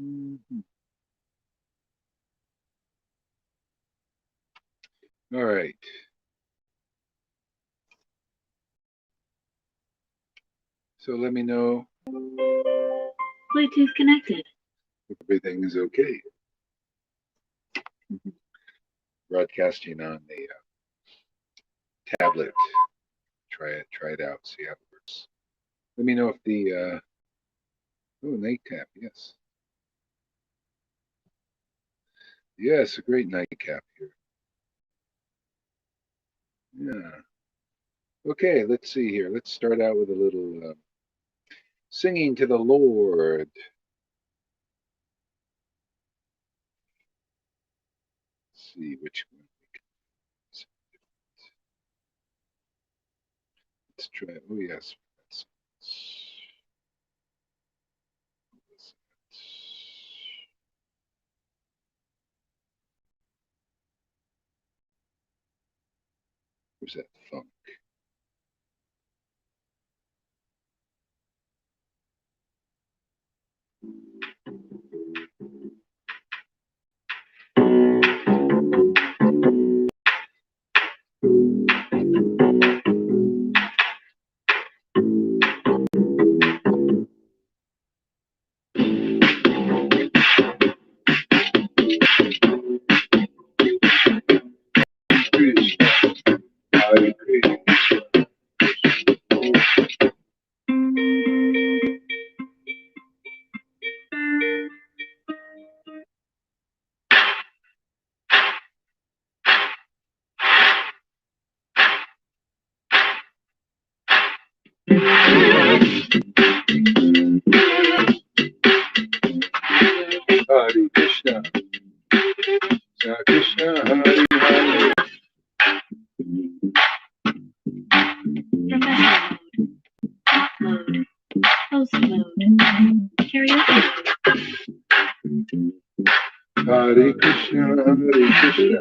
Mhm. All right. So let me know Bluetooth connected. if everything is okay. Broadcasting on the tablet. Try it out. See how it works. Let me know if the oh, nightcap. Yes, yes, a great nightcap here. Yeah. Okay, let's see here. Let's start out with a little singing to the Lord. Let's see which one we can. Let's try. Oh yes. Where's that funk? Hare Krishna. Hare Krishna. Krishna Krishna Hare Hare. Professional mode. Talk mode. Host mode. Karaoke mode. Hare Krishna Hare Krishna.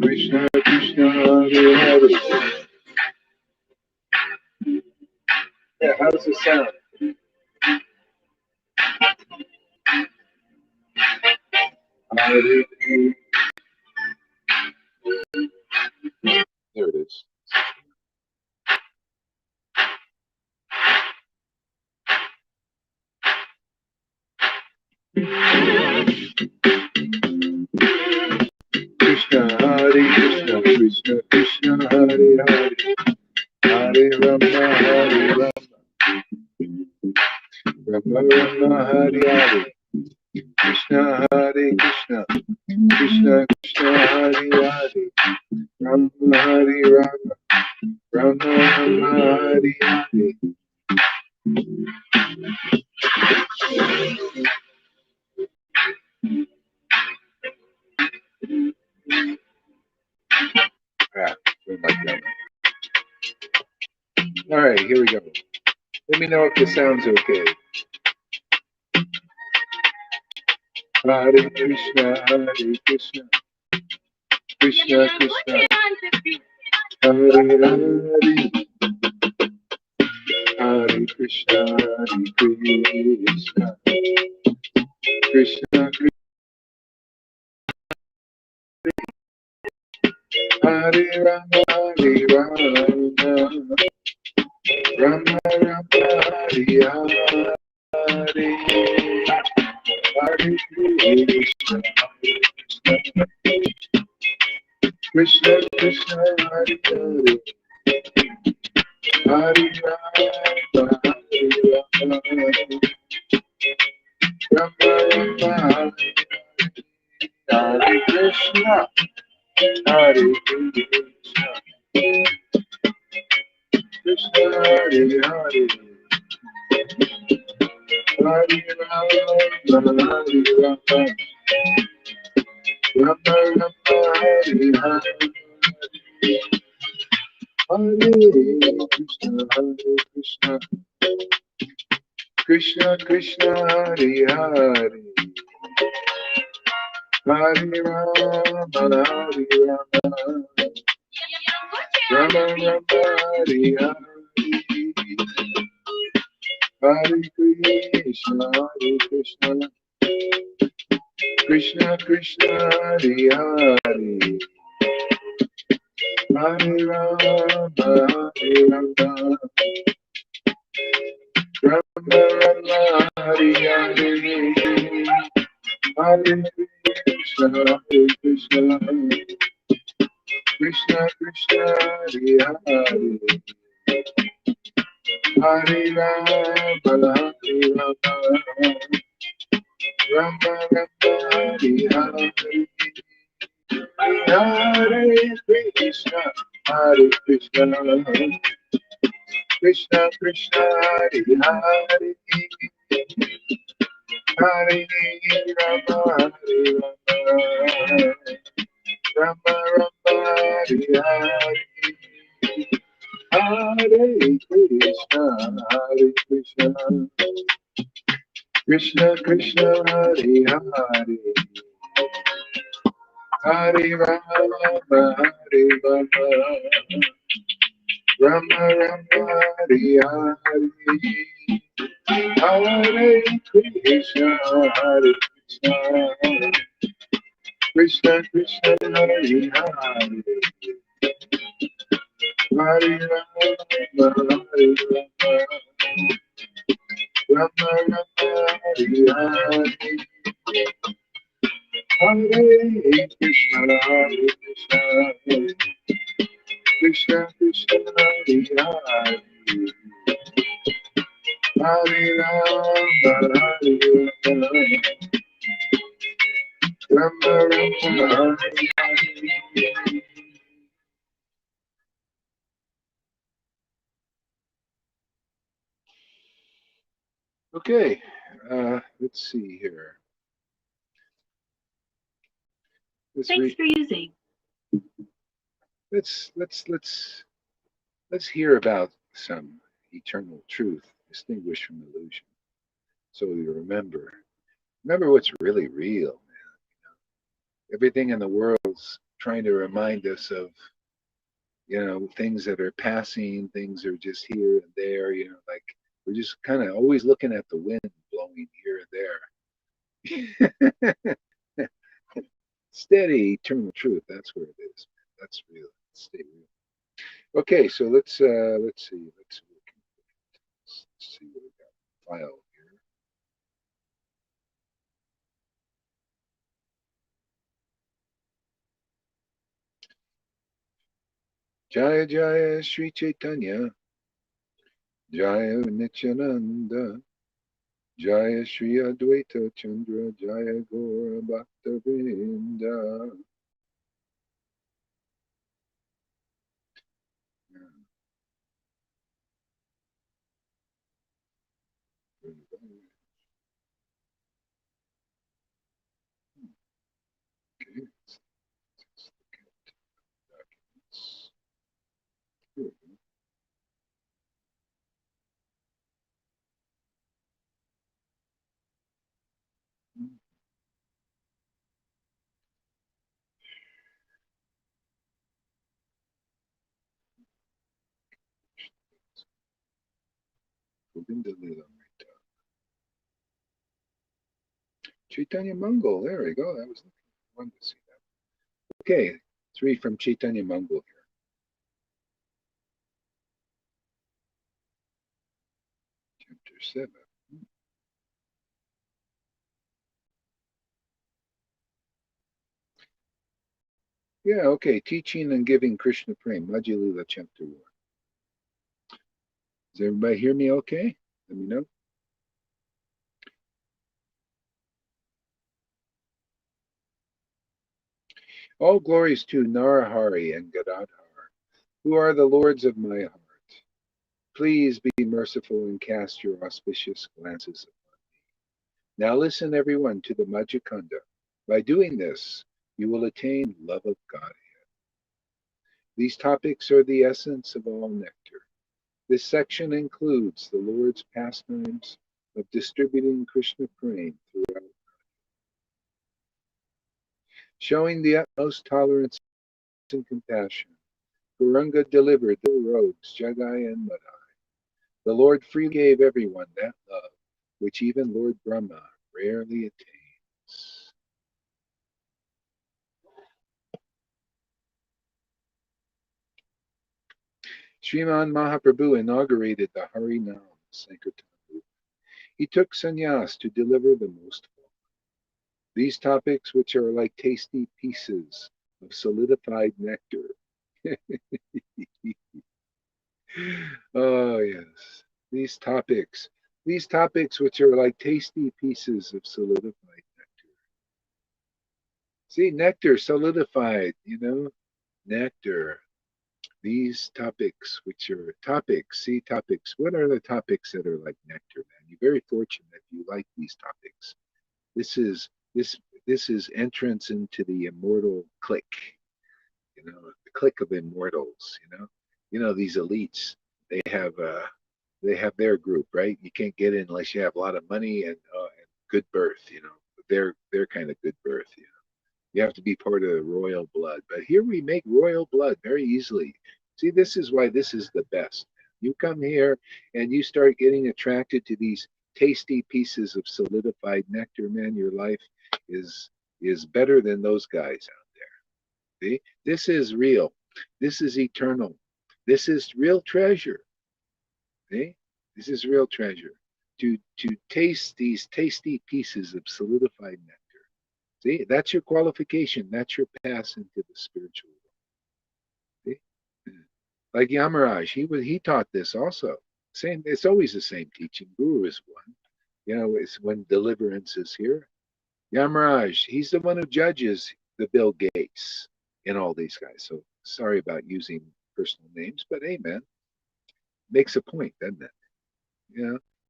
Krishna Krishna Hare Hare. Yeah, how does it sound? Hare Krishna. There it is. Krishna Hare Krishna Krishna Krishna Hare Hare Hare Rama Hare Rama Rama Rama Hare Hare Krishna Hare Krishna Krishna Krishna Hare Hare Rama Hare Rama Rama Rama Hare Hare. Ah, don't like that one. All right, here we go. Let me know if the sound's okay. Hare Krishna, Hare Krishna, Krishna Krishna, Hare Hare, Hare Krishna, Hare Krishna, Krishna Krishna, Hare Rama, Hare Rama, Rama Rama, Hare Hare, Hare Krishna, Krishna Krishna, Hare Hare, Hare Rama, Hare Rama, Rama Rama, Hare Krishna, Hare Krishna, Krishna Hare Hare, Hare Rama, Hare Rama, Rama Rama, Hare Hare, Hare Krishna, Hare Krishna, Krishna Krishna, Hare Hare, Hare Rama, Hare Rama, Rama Rama, Hare Hare, Hare Krishna, Hare Krishna, Krishna Krishna, Hare Hare, Hare Rama, Hare Rama, Rama Rama, Hare Hare, Hare Krishna, Hare Krishna, Krishna Krishna, Hare Hare, Hare Rama, Hare Rama, Rama Rama, Hare Hare. Hare Krishna, Hare Krishna, Krishna Krishna, Hare Hare, Hare Rama, Hare Rama, Rama Rama, Hare Hare, Hare Krishna, Hare Krishna, Krishna Krishna, Hare Hare, Hare Rama, Hare Rama, Rama Rama, Hare Hare, Hare Krishna, Hare Krishna, Krishna Krishna, Hare Hare, Hare Rama, Hare Rama, Rama Rama, Hare Hare, Hare Krishna, Hare Krishna, Krishna Krishna, Hare Hare, Hare Rama, Hare Rama, Rama Rama, Hare Hare. Okay, let's see here. Thanks for using. Let's hear about some eternal truth distinguished from illusion. So you remember what's really real. Everything in the world's trying to remind us of, things that are passing, things are just here and there, like we're just kind of always looking at the wind blowing here and there. Steady eternal truth, that's where it is, man. That's real. Stay real. Okay, so let's see. Let's see what we got. File here. Jaya Jaya Sri Chaitanya, Jaya Nityananda, Jaya Sri Advaita Chandra, Jaya Gaura Bhakta Vrinda. Okay, let's look at documents. Here we go. Govinda Lilamrita. Chaitanya Mangal, there we go. That was wanted to see that. Okay, let's read from Chaitanya Mangal here. Chapter 7. Yeah, okay. Teaching and giving Krishna Prem, Madhya Lila, Chapter 1. Does everybody hear me okay? Let me know. All glories to Narahari and Gadadhar, who are the lords of my heart. Please be merciful and cast your auspicious glances upon me. Now listen, everyone, to the Majjhikanda. By doing this, you will attain love of God. These topics are the essence of all nectar. This section includes the Lord's pastimes of distributing Krishna Prem throughout, showing the utmost tolerance and compassion. Gauranga delivered the rogues Jagai and Madai. The Lord freely gave everyone that love which even Lord Brahma rarely attains. Sriman Mahaprabhu inaugurated the Harinam Sankirtan movement. He took sannyas to deliver the most folk. These topics, which are like tasty pieces of solidified nectar. Oh, yes. These topics which are like tasty pieces of solidified nectar. See, nectar solidified, nectar. These topics, which are topics, see topics. What are the topics that are like nectar, man? You're very fortunate if you like these topics. This is this this is entrance into the immortal clique, the clique of immortals, these elites, they have they have their group, right? You can't get in unless you have a lot of money and good birth, They're kind of good birth, You have to be part of the royal blood. But here we make royal blood very easily. See, this is why this is the best. You come here and you start getting attracted to these tasty pieces of solidified nectar, man, your life is is better than those guys out there. See? This is real. This is eternal. This is real treasure. See? This is real treasure. To taste these tasty pieces of solidified nectar. See, that's your qualification. That's your pass into the spiritual world. See? Like Yamaraj, he taught this also. Same, it's always the same teaching. Guru is one. It's when deliverance is here. Yamaraj, he's the one who judges the Bill Gates and all these guys. So sorry about using personal names, but hey, man, makes a point, doesn't it?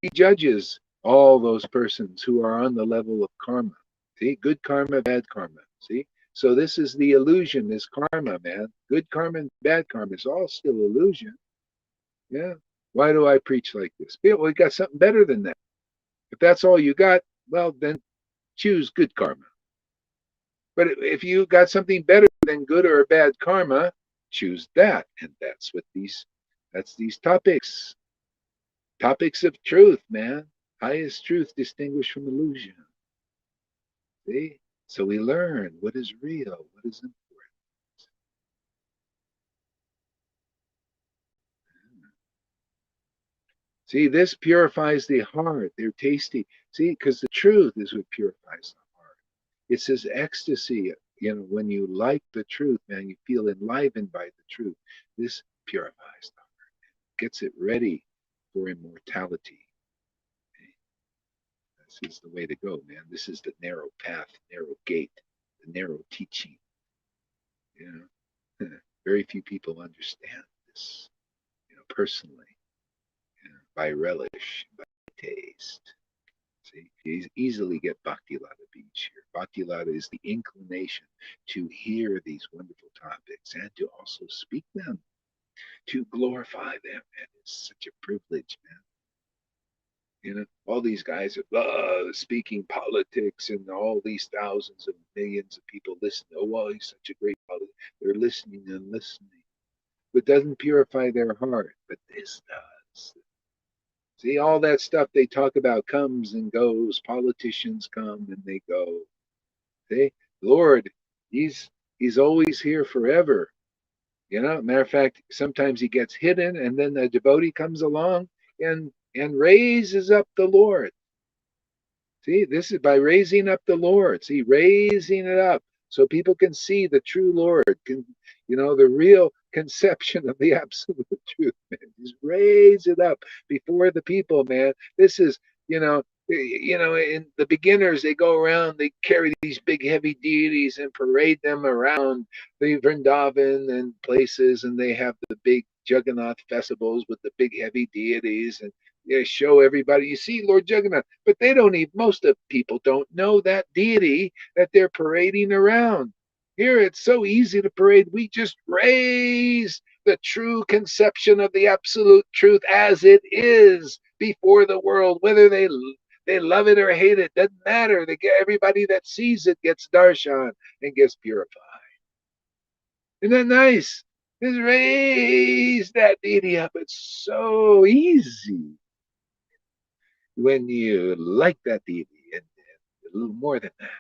He judges all those persons who are on the level of karma. See, good karma, bad karma. See, so this is the illusion, this karma, man. Good karma and bad karma is all still illusion. Yeah. Why do I preach like this? Well, we got something better than that. If that's all you got, well, then choose good karma. But if you got something better than good or bad karma, choose that. And that's these topics. Topics of truth, man. Highest truth distinguished from illusion. See? So we learn what is real, what is important. See, this purifies the heart. They're tasty. See, because the truth is what purifies the heart. It's this ecstasy. When you like the truth, man, you feel enlivened by the truth. This purifies the heart, gets it ready for immortality. This is the way to go, man. This is the narrow path, narrow gate, the narrow teaching. You Very few people understand this, personally, by relish, by taste. See, you easily get Bhakti Lata Beach here. Bhakti Lata is the inclination to hear these wonderful topics and to also speak them, to glorify them. And it's such a privilege, man. All these guys are speaking politics and all these thousands of millions of people listening. Oh, well, he's such a great politician. They're listening and listening. But doesn't purify their heart. But this does. See, all that stuff they talk about comes and goes. Politicians come and they go. See, Lord, he's always here forever. Matter of fact, sometimes he gets hidden, and then the devotee comes along and raises up the Lord. See, this is by raising up the Lord. See, raising it up so people can see the true Lord, the real conception of the absolute truth, man. Just raise it up before the people, man. This is, in the beginners, they go around, they carry these big heavy deities and parade them around the Vrindavan and places, and they have the big Jagannath festivals with the big heavy deities and show everybody, you see Lord Jagannath, but they don't even, most of people don't know that deity that they're parading around. Here it's so easy to parade. We just raise the true conception of the absolute truth as it is before the world, whether they love it or hate it, doesn't matter. They get, everybody that sees it gets darshan and gets purified. Isn't that nice? Just raise that deity up. It's so easy when you like that deity and a little more than that.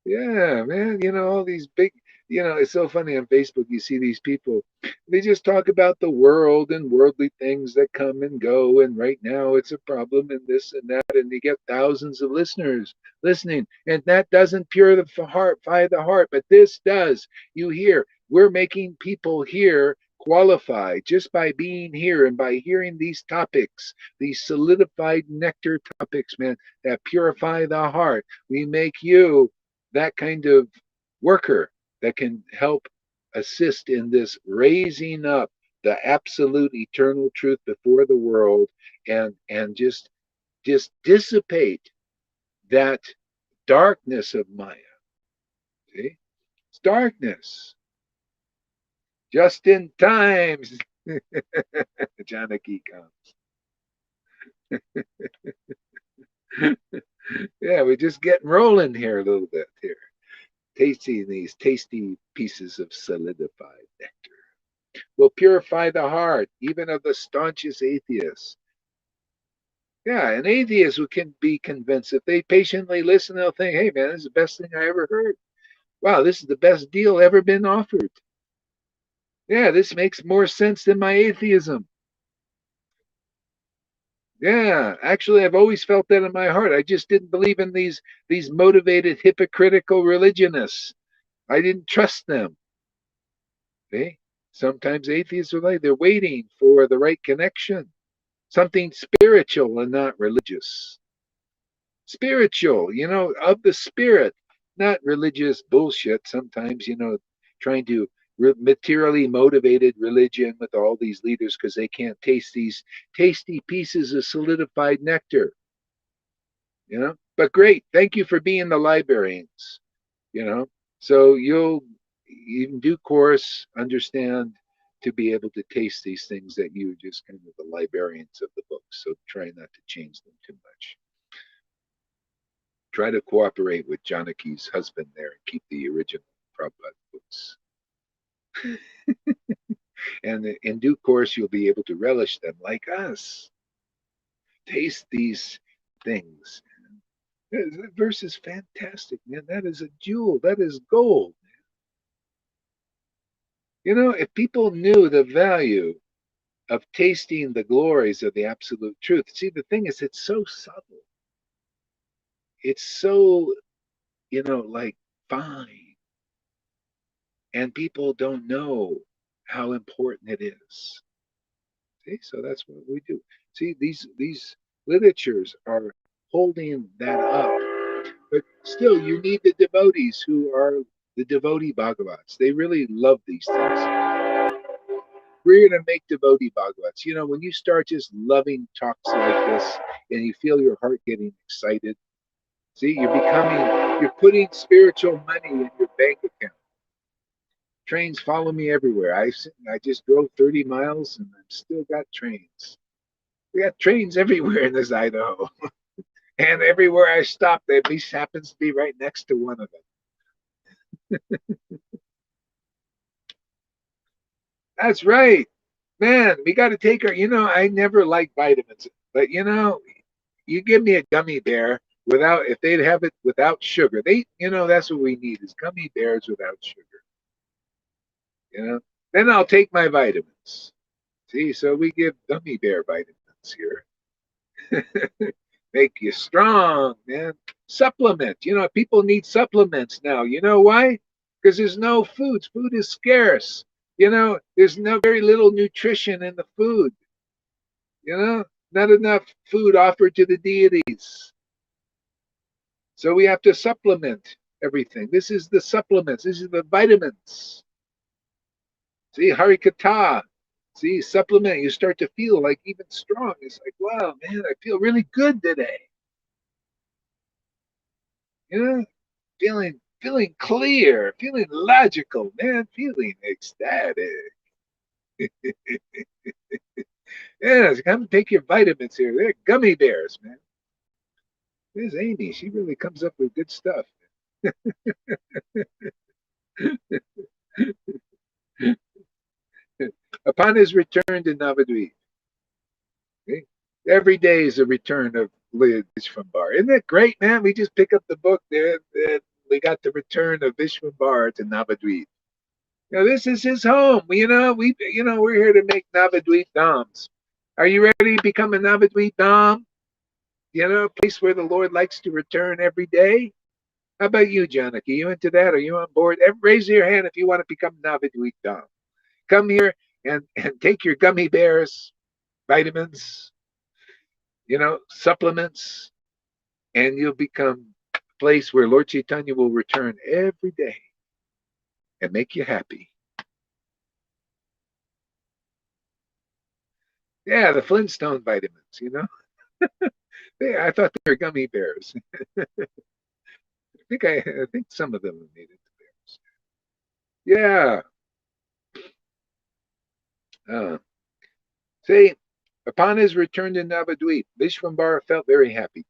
Yeah, man. All these big, it's so funny on Facebook. You see these people, they just talk about the world and worldly things that come and go. And right now it's a problem and this and that. And they get thousands of listeners listening. And that doesn't purify the heart, but this does. You hear, we're making people here qualify just by being here and by hearing these topics, these solidified nectar topics, man, that purify the heart. We make you that kind of worker that can help assist in this raising up the absolute eternal truth before the world and just dissipate that darkness of Maya. See? It's darkness. Just in time. Janaki comes. Yeah, we're just getting rolling here a little bit here. Tasting these tasty pieces of solidified nectar will purify the heart, even of the staunchest atheists. Yeah, an atheist who can be convinced. If they patiently listen, they'll think, hey, man, this is the best thing I ever heard. Wow, this is the best deal ever been offered. Yeah, this makes more sense than my atheism. Yeah, actually, I've always felt that in my heart. I just didn't believe in these motivated, hypocritical religionists. I didn't trust them. See? Sometimes atheists are like they're waiting for the right connection, something spiritual and not religious. Spiritual, of the spirit, not religious bullshit. Sometimes, trying to materially motivated religion with all these leaders because they can't taste these tasty pieces of solidified nectar. But great. Thank you for being the librarians, you know. So you'll, in due course, understand to be able to taste these things that you just kind of the librarians of the books. So try not to change them too much. Try to cooperate with Janaki's husband there and keep the original Prabhupada books. And in due course, you'll be able to relish them like us. Taste these things. That verse is fantastic, man. That is a jewel. That is gold. If people knew the value of tasting the glories of the absolute truth, see, the thing is, it's so subtle. It's so, like fine. And people don't know how important it is. See, so that's what we do. See, these literatures are holding that up. But still, you need the devotees who are the devotee Bhagavats. They really love these things. We're going to make devotee Bhagavats. When you start just loving talks like this and you feel your heart getting excited, see, you're putting spiritual money in your bank account. Trains follow me everywhere. I just drove 30 miles and I've still got trains. We got trains everywhere in this Idaho. And everywhere I stop, at least happens to be right next to one of them. That's right. Man, we got to take our, I never liked vitamins, but you give me a gummy bear without, if they'd have it without sugar, that's what we need is gummy bears without sugar. Then I'll take my vitamins. See, so we give gummy bear vitamins here. Make you strong, man. Supplement. People need supplements now. You know why? Because there's no foods. Food is scarce. There's no very little nutrition in the food. Not enough food offered to the deities. So we have to supplement everything. This is the supplements. This is the vitamins. See, Harikata. See, supplement. You start to feel like even strong. It's like, wow, man, I feel really good today. Feeling clear, feeling logical, man, feeling ecstatic. Yes, come take your vitamins here. They're gummy bears, man. There's Amy. She really comes up with good stuff. Upon his return to Navadvip, okay? Every day is a return of Vishwambar. Isn't that great, man? We just pick up the book there, and we got the return of Vishwambar to Navadvip. This is his home. We're here to make Navadvip Dhams. Are you ready to become a Navadvip Dham? A place where the Lord likes to return every day. How about you, Janaki? You into that? Are you on board? Raise your hand if you want to become Navadvip Dham. Come here and take your gummy bears, vitamins, supplements, and you'll become a place where Lord Chaitanya will return every day and make you happy. Yeah, the Flintstone vitamins. Yeah, I thought they were gummy bears. I think some of them are made into bears. Yeah. Uh, See, upon his return to Navadvip, Vishwambara felt very happy.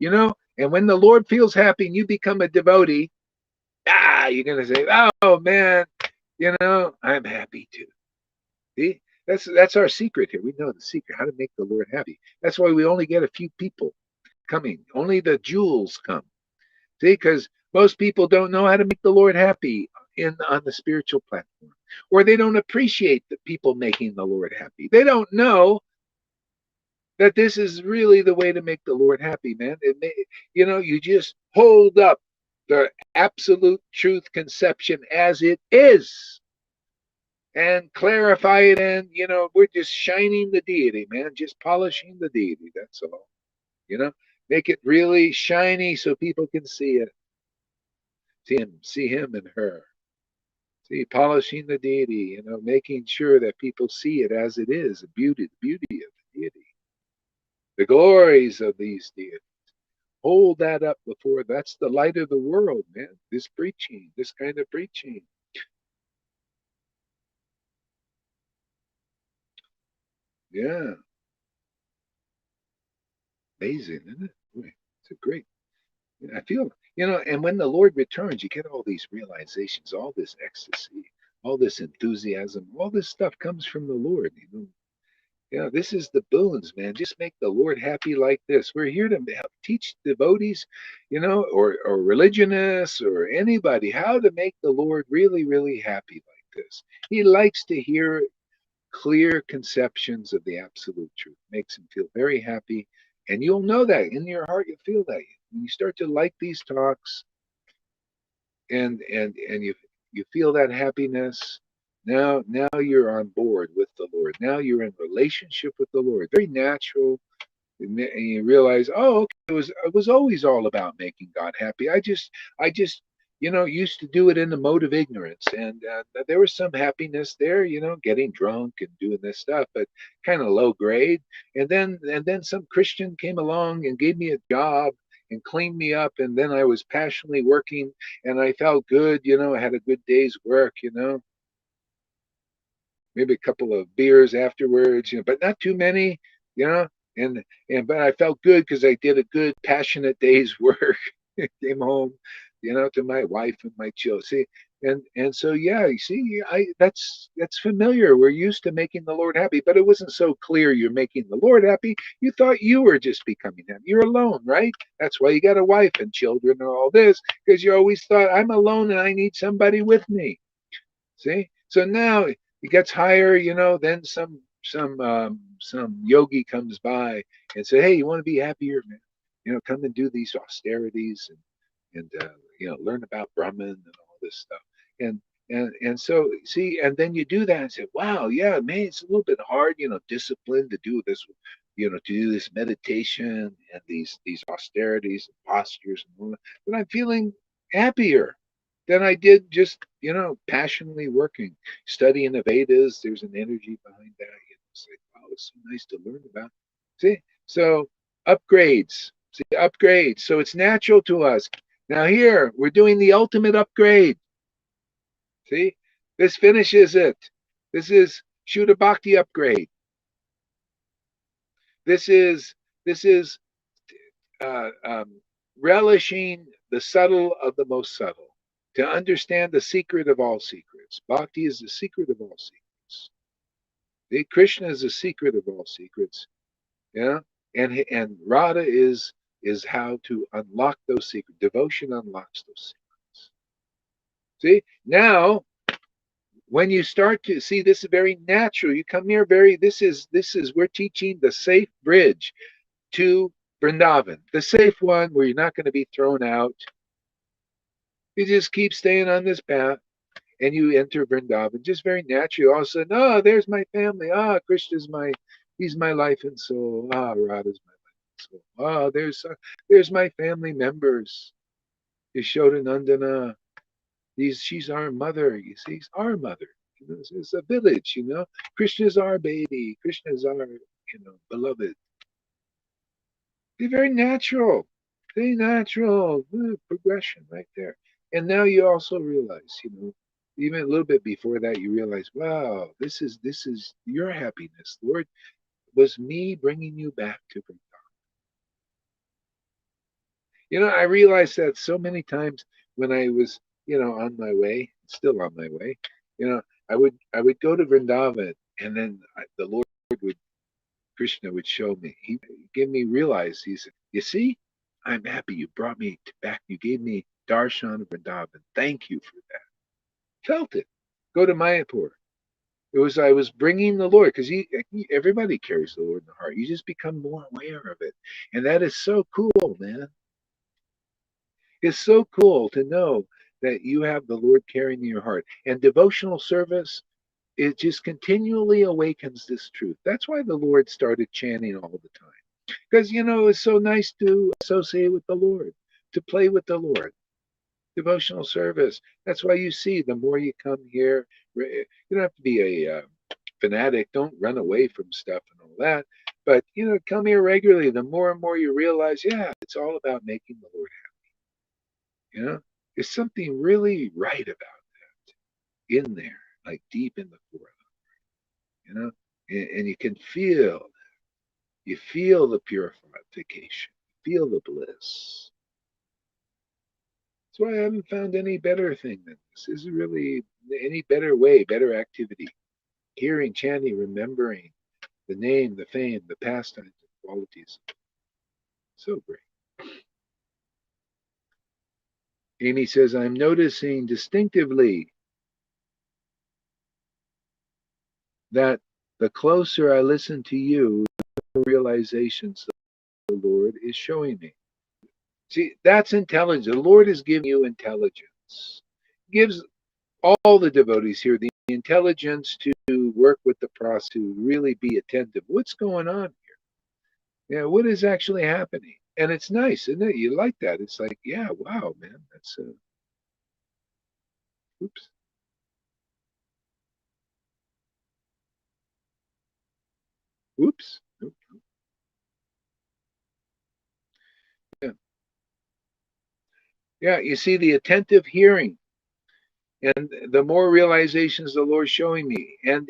And when the Lord feels happy and you become a devotee, you're gonna say, "Oh man, I'm happy too." See, that's our secret here. We know the secret, how to make the Lord happy. That's why we only get a few people coming. Only the jewels come. See, because most people don't know how to make the Lord happy on the spiritual platform, or they don't appreciate the people making the Lord happy. They don't know that this is really the way to make the Lord happy, man. You just hold up the absolute truth conception as it is and clarify it. And, we're just shining the deity, man, just polishing the deity. That's all, you know, make it really shiny so people can see it, see him and her. See, polishing the deity, making sure that people see it as it is, the beauty of the deity, the glories of these deities. Hold that up before. That's the light of the world, man. This kind of preaching. Yeah, amazing, isn't it? Boy, it's a great. I feel, and when the Lord returns, you get all these realizations, all this ecstasy, all this enthusiasm, all this stuff comes from the Lord. This is the boons, man. Just make the Lord happy like this. We're here to help teach devotees, or religionists or anybody how to make the Lord really, really happy like this. He likes to hear clear conceptions of the absolute truth. Makes him feel very happy. And you'll know that in your heart, you feel that. When you start to like these talks and you feel that happiness, now you're on board with the Lord. Now you're in relationship with the Lord. Very natural. And you realize, oh, okay, it was always all about making God happy. I just used to do it in the mode of ignorance, and there was some happiness there, getting drunk and doing this stuff, but kind of low grade. And then some Christian came along and gave me a job and cleaned me up, and then I was passionately working, and I felt good. I had a good day's work. Maybe a couple of beers afterwards, but not too many, you know. And but I felt good because I did a good, passionate day's work. Came home, to my wife and my children. See, and so yeah, you see, that's familiar. We're used to making the Lord happy, but it wasn't so clear you're making the Lord happy. You thought you were just becoming happy. You're alone, right? That's why you got a wife and children and all this, because you always thought I'm alone and I need somebody with me. See, so now it gets higher, then some yogi comes by and say, "Hey, you want to be happier, man? Come and do these austerities and learn about Brahman and all this stuff." And so see, and then you do that and say, "Wow, yeah, man, it's a little bit hard, discipline to do this, to do this meditation and these austerities and postures and all that. But I'm feeling happier than I did just, passionately working, studying the Vedas. There's an energy behind that. It's like, wow, it's so nice to learn about. See, so upgrades, upgrades. So it's natural to us. Now here we're doing the ultimate upgrade. See, this finishes it. This is Shuddha Bhakti upgrade. This is relishing the subtle of the most subtle, to understand the secret of all secrets. Bhakti is the secret of all secrets. Krishna is the secret of all secrets. Yeah, and Radha is how to unlock those secrets. Devotion unlocks those secrets. See, now when you start to see, this is very natural. You come here very. This is we're teaching the safe bridge to Vrindavan, the safe one where you're not going to be thrown out. You just keep staying on this path, and you enter Vrindavan just very naturally. All of a sudden, oh, there's my family. Ah, Krishna's he's my life and soul. Ah, Radha's my life and soul. Ah, there's my family members. Yashoda Nandana. She's our mother. You see, she's our mother. It's a village. Krishna's our baby. Krishna's our beloved. They're very natural progression right there. And now you also realize, even a little bit before that, you realize, wow, this is your happiness, Lord, was me bringing you back to Vrindavan. I realized that so many times when I was, on my way, still on my way, you know, I would go to Vrindavan, and then the Lord would Krishna would show me. He give me realize. He said, "You see, I'm happy you brought me back. You gave me darshan of Vrindavan. Thank you for that." Felt it. Go to Mayapur. I was bringing the Lord, because everybody carries the Lord in the heart. You just become more aware of it, and that is so cool, man. It's so cool to know that you have the Lord carrying in your heart. And devotional service, it just continually awakens this truth. That's why the Lord started chanting all the time. Because, it's so nice to associate with the Lord, to play with the Lord. Devotional service. That's why you see the more you come here, you don't have to be a fanatic. Don't run away from stuff and all that. But, come here regularly. The more and more you realize, yeah, it's all about making the Lord happy. There's something really right about that in there, like deep in the core, and you can feel the purification, feel the bliss. That's why I haven't found any better thing than this. This is really any better way, better activity. Hearing, chanting, remembering the name, the fame, the pastimes, the qualities. So great. Amy says, I'm noticing distinctively that the closer I listen to you, the realizations the Lord is showing me. See, that's intelligence. The Lord is giving you intelligence. Gives all the devotees here the intelligence to work with the process, to really be attentive. What's going on here? Yeah, what is actually happening? And it's nice, isn't it? You like that. It's like, yeah, wow, man. That's oops. Oops. Yeah. Yeah, you see the attentive hearing, and the more realizations the Lord's showing me, and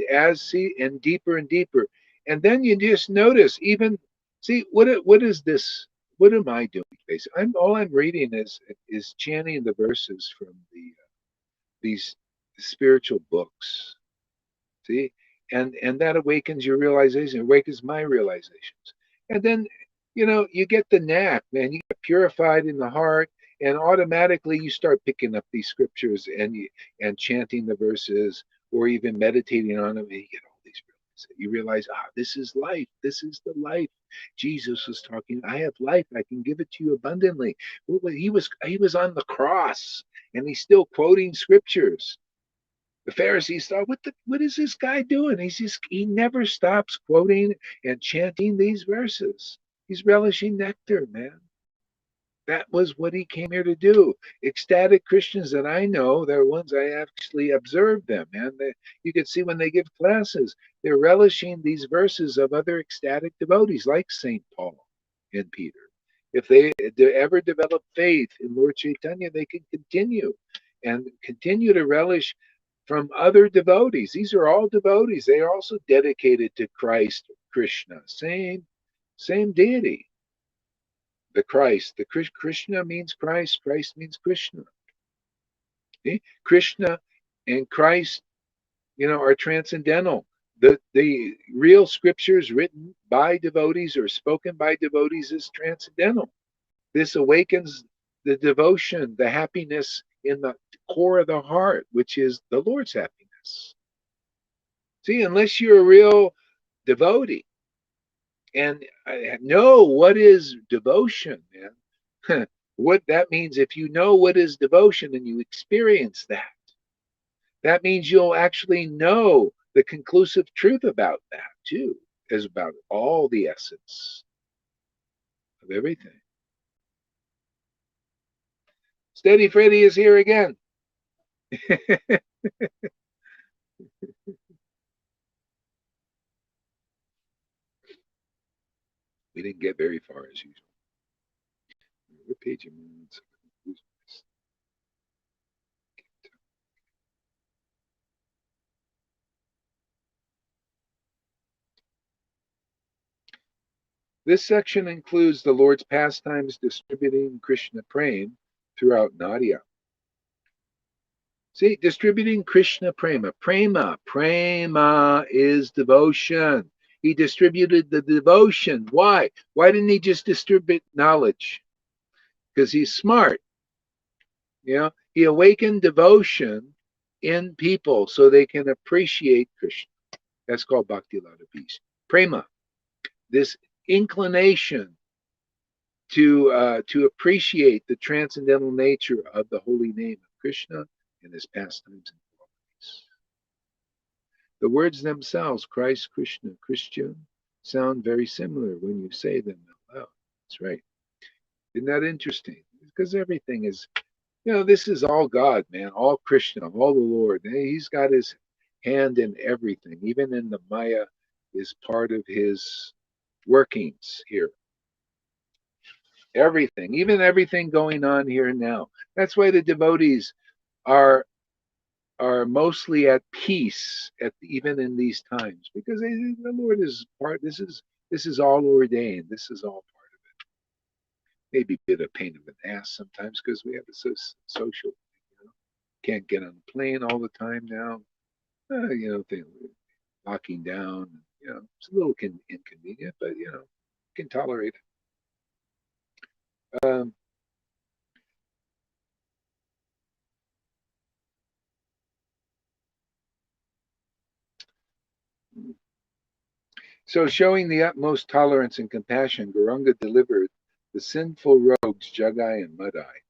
deeper and deeper. And then you just notice, even see what is this? What am I doing? Basically, all I'm reading is chanting the verses from these spiritual books. See, and that awakens your realization, awakens my realizations, and then you get the knack, man. You get purified in the heart, and automatically you start picking up these scriptures and chanting the verses, or even meditating on them, and you get all these realizations. You realize, this is life. This is the life. Jesus was talking. I have life. I can give it to you abundantly. He was on the cross, and he's still quoting scriptures. The Pharisees thought, what is this guy doing? He never stops quoting and chanting these verses. He's relishing nectar, man. That was what he came here to do. Ecstatic Christians that I know, they're ones I actually observed them, man. You can see when they give classes, they're relishing these verses of other ecstatic devotees like St. Paul and Peter. If they ever develop faith in Lord Chaitanya, they can continue to relish from other devotees. These are all devotees. They are also dedicated to Christ, Krishna, same deity. the Christ. The Krishna means Christ. Christ means Krishna. See? Krishna and Christ, are transcendental. The real scriptures written by devotees or spoken by devotees is transcendental. This awakens the devotion, the happiness in the core of the heart, which is the Lord's happiness. See, unless you're a real devotee and know what is devotion, man, what that means, if you know what is devotion and you experience that, that means you'll actually know the conclusive truth about that too, is about all the essence of everything. Steady Freddy is here again. We didn't get very far as usual. What page am I on? This section includes the Lord's pastimes distributing Krishna Prema throughout Nadia. See, distributing Krishna Prema. Prema is devotion. He distributed the devotion. Why? Why didn't he just distribute knowledge? Because he's smart. He awakened devotion in people so they can appreciate Krishna. That's called Bhakti Lata Peace. Prema, this inclination to appreciate the transcendental nature of the holy name of Krishna and his pastimes and qualities. The words themselves, Christ, Krishna, Christian, sound very similar when you say them out loud. That's right. Isn't that interesting? Because everything is, this is all God, man, all Krishna, all the Lord. He's got his hand in everything, even in the Maya is part of his workings here. Everything, even everything going on here now. That's why the devotees are mostly at peace even in these times, because the Lord is part. This is all ordained. This is all part of it. Maybe a bit of pain of an ass sometimes because we have a social. Can't get on the plane all the time now. Thing locking down. It's a little inconvenient, but can tolerate it. So, showing the utmost tolerance and compassion, Gauranga delivered the sinful rogues Jagai and Madai.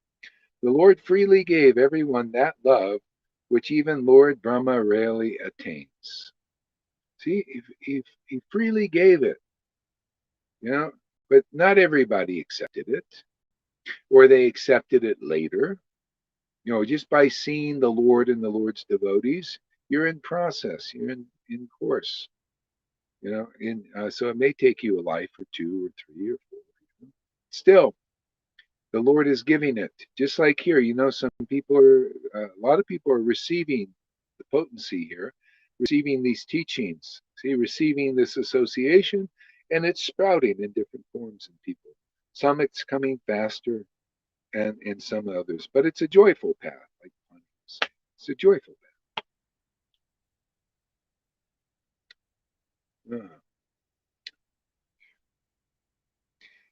The Lord freely gave everyone that love which even Lord Brahma rarely attains. See, he freely gave it, but not everybody accepted it, or they accepted it later. Just by seeing the Lord and the Lord's devotees, you're in process, you're in course. So it may take you a life or 2 or 3 or 4. Still, the Lord is giving it. Just like here, some people a lot of people are receiving the potency here, receiving these teachings, receiving this association, and it's sprouting in different forms in people. Some it's coming faster, and in some others, but it's a joyful path, like it's a joyful path.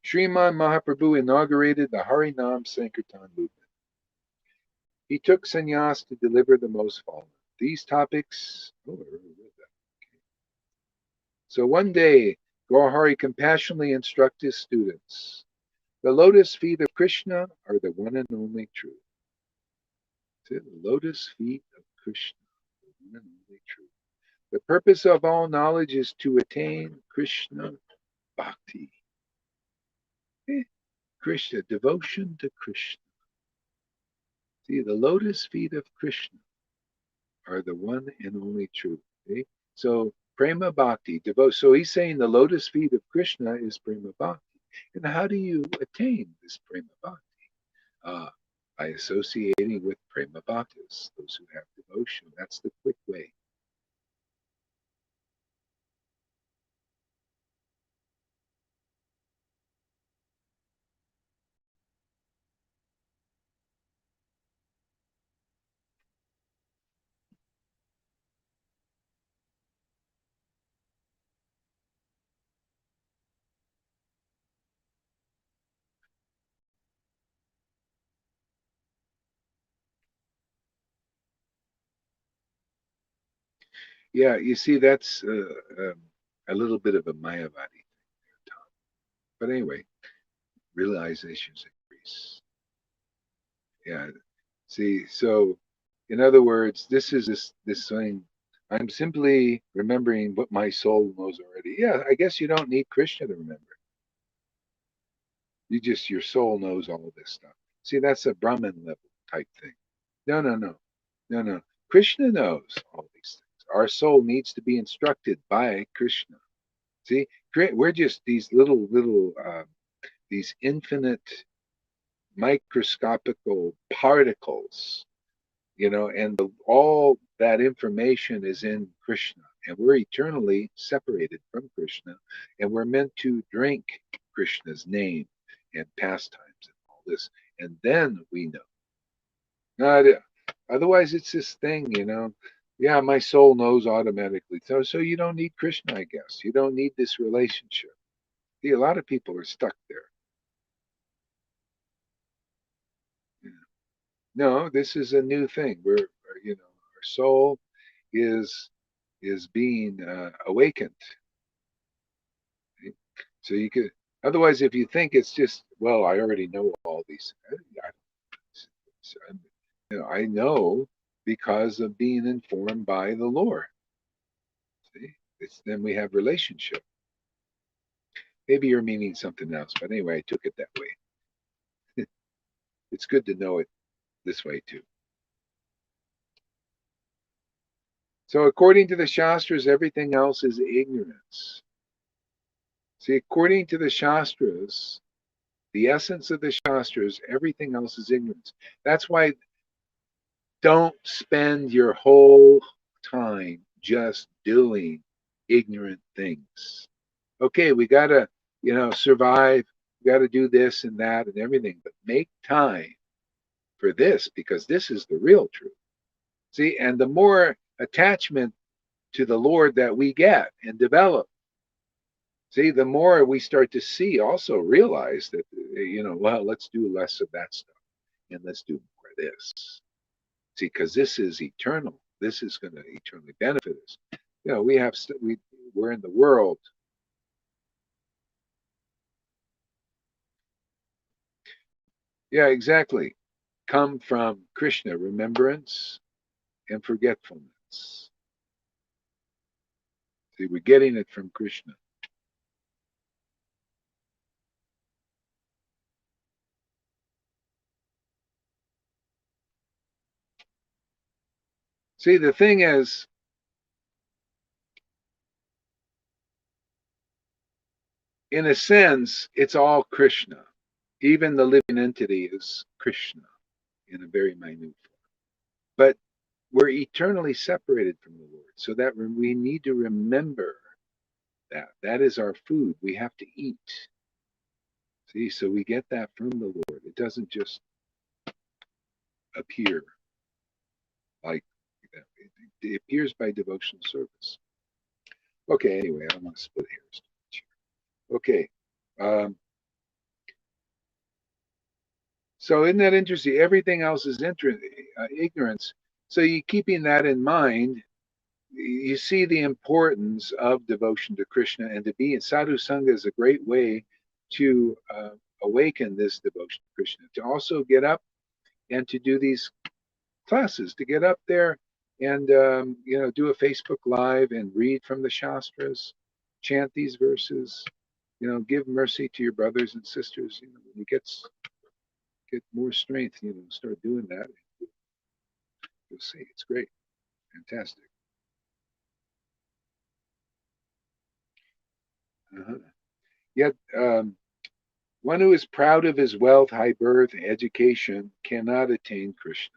Sriman Mahaprabhu inaugurated the Harinam Sankirtan movement. He took sannyas to deliver the most fallen. These topics. Oh, I already read that. Okay. So one day, Gaurahari compassionately instructed his students. The lotus feet of Krishna are the one and only truth. The lotus feet of Krishna, the one and only truth. The purpose of all knowledge is to attain Krishna Bhakti. Krishna, devotion to Krishna. See, the lotus feet of Krishna are the one and only truth. Okay? So, Prema Bhakti, so he's saying the lotus feet of Krishna is Prema Bhakti. And how do you attain this Prema Bhakti? By associating with Prema Bhaktas, those who have devotion. That's the quick way. Yeah, you see, that's a little bit of a Mayavadi thing, Tom. But anyway, realizations increase. Yeah. See, so in other words, this is this thing. I'm simply remembering what my soul knows already. Yeah, I guess you don't need Krishna to remember. You just your soul knows all this stuff. See, that's a Brahman level type thing. No, no, no, no, no. Krishna knows all these things. Our soul needs to be instructed by Krishna. See, we're just these these infinite microscopical particles, and all that information is in Krishna. And we're eternally separated from Krishna, and we're meant to drink Krishna's name and pastimes and all this. And then we know. Not, otherwise, it's this thing. Yeah, my soul knows automatically. So you don't need Krishna, I guess. You don't need this relationship. See, a lot of people are stuck there. Yeah. No, this is a new thing. Our soul is being awakened. Right? So you could, otherwise, if you think it's just, well, I already know all these. I know because of being informed by the Lord. See, then we have relationship. Maybe you're meaning something else, but anyway, I took it that way. It's good to know it this way too. So, according to the Shastras, everything else is ignorance. See, according to the Shastras, the essence of the Shastras, everything else is ignorance. That's why don't spend your whole time just doing ignorant things. Okay, we got to, survive. We got to do this and that and everything, but make time for this because this is the real truth. See, and the more attachment to the Lord that we get and develop, see, the more we start to see, also realize that, well, let's do less of that stuff and let's do more of this. See, because this is eternal. This is going to eternally benefit us. We're in the world. Yeah, exactly. Come from Krishna, remembrance and forgetfulness. See, we're getting it from Krishna. See, the thing is, in a sense, it's all Krishna. Even the living entity is Krishna in a very minute form. But we're eternally separated from the Lord, so that we need to remember that. That is our food. We have to eat. See, so we get that from the Lord. It doesn't just appear like that. It appears by devotional service. Okay, anyway, I don't want to split hairs too much here. Okay. Um, so isn't that interesting? Everything else is ignorance. So you keeping that in mind, you see the importance of devotion to Krishna, and to be in sadhu sangha is a great way to awaken this devotion to Krishna. To also get up and to do these classes, to get up there and do a Facebook Live and read from the Shastras, chant these verses, give mercy to your brothers and sisters. When you get more strength, start doing that. You'll see it's great, fantastic. Uh-huh. Yet one who is proud of his wealth, high birth, education cannot attain Krishna.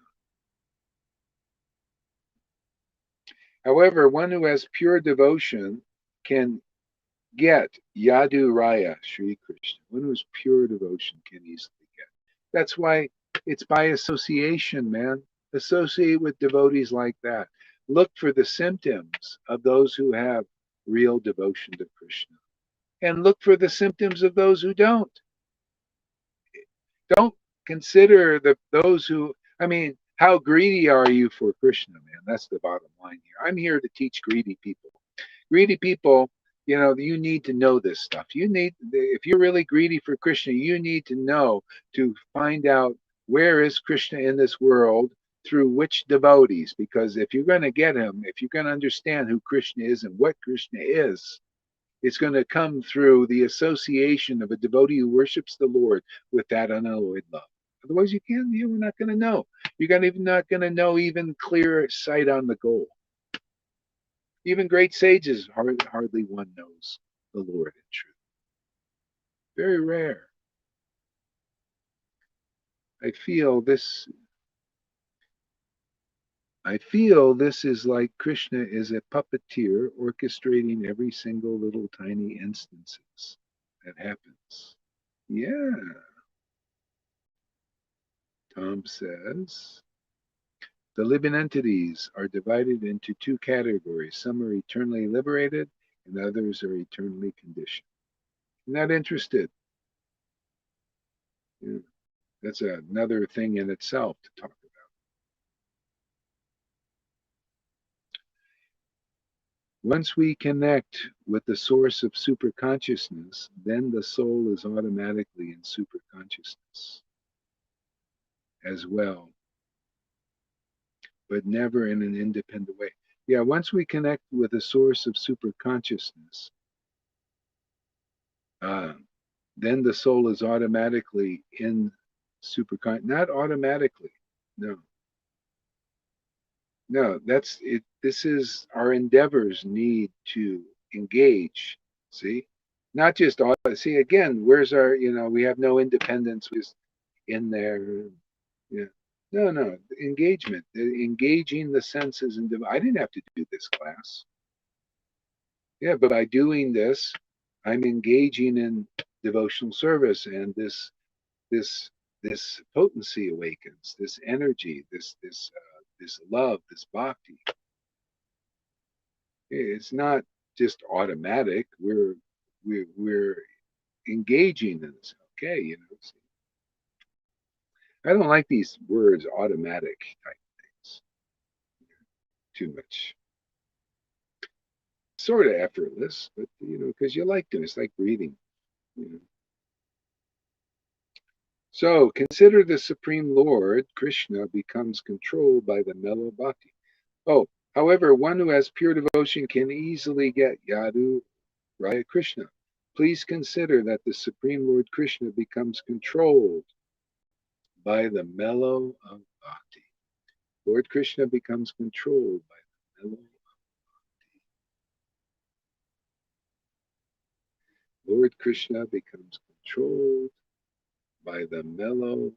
However, one who has pure devotion can get Yadu Raya, Sri Krishna. One who has pure devotion can easily get. That's why it's by association, man. Associate with devotees like that. Look for the symptoms of those who have real devotion to Krishna. And look for the symptoms of those who don't. Don't consider those who, I mean, How greedy are you for Krishna, man? That's the bottom line here. I'm here to teach greedy people. Greedy people, you need to know this stuff. If you're really greedy for Krishna, you need to know to find out where is Krishna in this world through which devotees. Because if you're going to get him, if you're going to understand who Krishna is and what Krishna is, it's going to come through the association of a devotee who worships the Lord with that unalloyed love. Otherwise, you're not going to know. You're even not going to know even clear sight on the goal. Even great sages, hardly one knows the Lord in truth. Very rare. I feel this. I feel this is like Krishna is a puppeteer orchestrating every single little tiny instances that happens. Yeah, Tom says. The living entities are divided into two categories. Some are eternally liberated and others are eternally conditioned. I'm not interested. Yeah, that's another thing in itself to talk about. Once we connect with the source of superconsciousness, then the soul is automatically in superconsciousness as well, but never in an independent way. Yeah, once we connect with the source of superconsciousness, uh, then the soul is automatically in superconscious. Not automatically. No, no, that's it. This is our endeavors need to engage. See, not just see again. Where's our? We have no independence. We're just in there. Yeah. No, no engagement. Engaging the senses and I didn't have to do this class. Yeah, but by doing this, I'm engaging in devotional service, and this this potency awakens. This energy. This love. This bhakti. It's not just automatic. We're engaging in this. Okay, I don't like these words, automatic type things. Too much. Sort of effortless, but because you like doing it. It's like breathing. You know. So consider the Supreme Lord, Krishna, becomes controlled by the mellow bhakti. Oh, however, one who has pure devotion can easily get Yadu Raya Krishna. Please consider that the Supreme Lord Krishna becomes controlled by the mellow of bhakti. Lord Krishna becomes controlled by the mellow of bhakti. Lord Krishna becomes controlled by the mellow.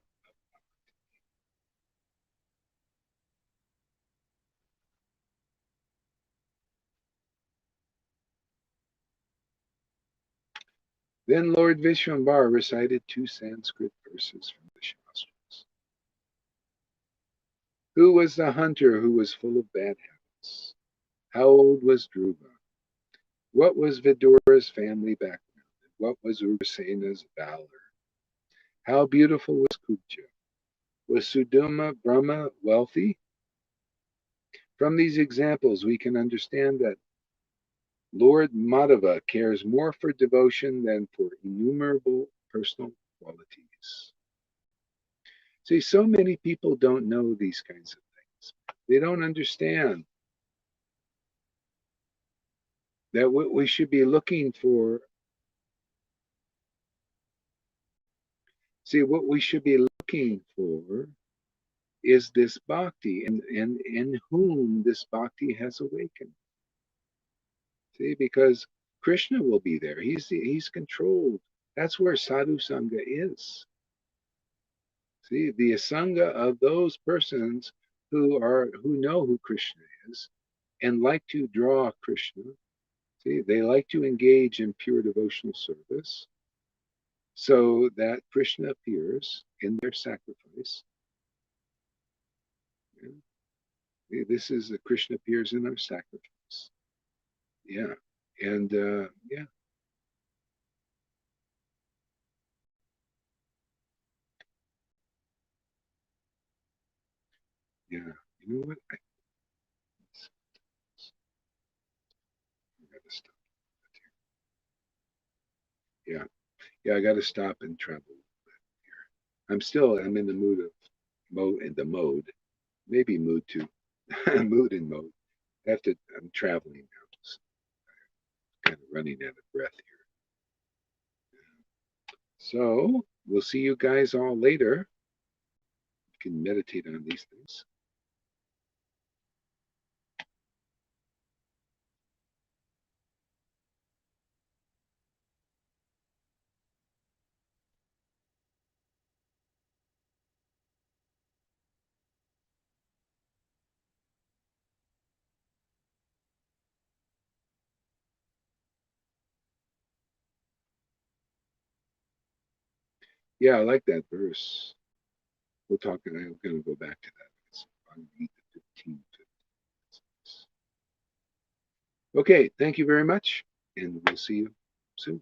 Then Lord Vishwambara recited two Sanskrit verses from the Shastras. Who was the hunter who was full of bad habits? How old was Dhruva? What was Vidura's family background? What was Ugrasena's valor? How beautiful was Kubja? Was Sudama Brahma wealthy? From these examples, we can understand that Lord Madhava cares more for devotion than for innumerable personal qualities. See, so many people don't know these kinds of things. They don't understand that what we should be looking for, what we should be looking for is this bhakti and in whom this bhakti has awakened. See, because Krishna will be there. He's controlled. That's where sadhu sangha is. See, the sangha of those persons who know who Krishna is and like to draw Krishna. See, they like to engage in pure devotional service so that Krishna appears in their sacrifice. Yeah. This is Krishna appears in our sacrifice. Yeah. And yeah. You know what? I gotta stop here. Yeah, I gotta stop and travel. I'm in the mode, maybe mood too, mood and mode. I'm traveling now, so kind of running out of breath here. So we'll see you guys all later. You can meditate on these things. Yeah, I like that verse. We'll talk, and I'm going to go back to that. I'll read the 15. Okay, thank you very much, and we'll see you soon.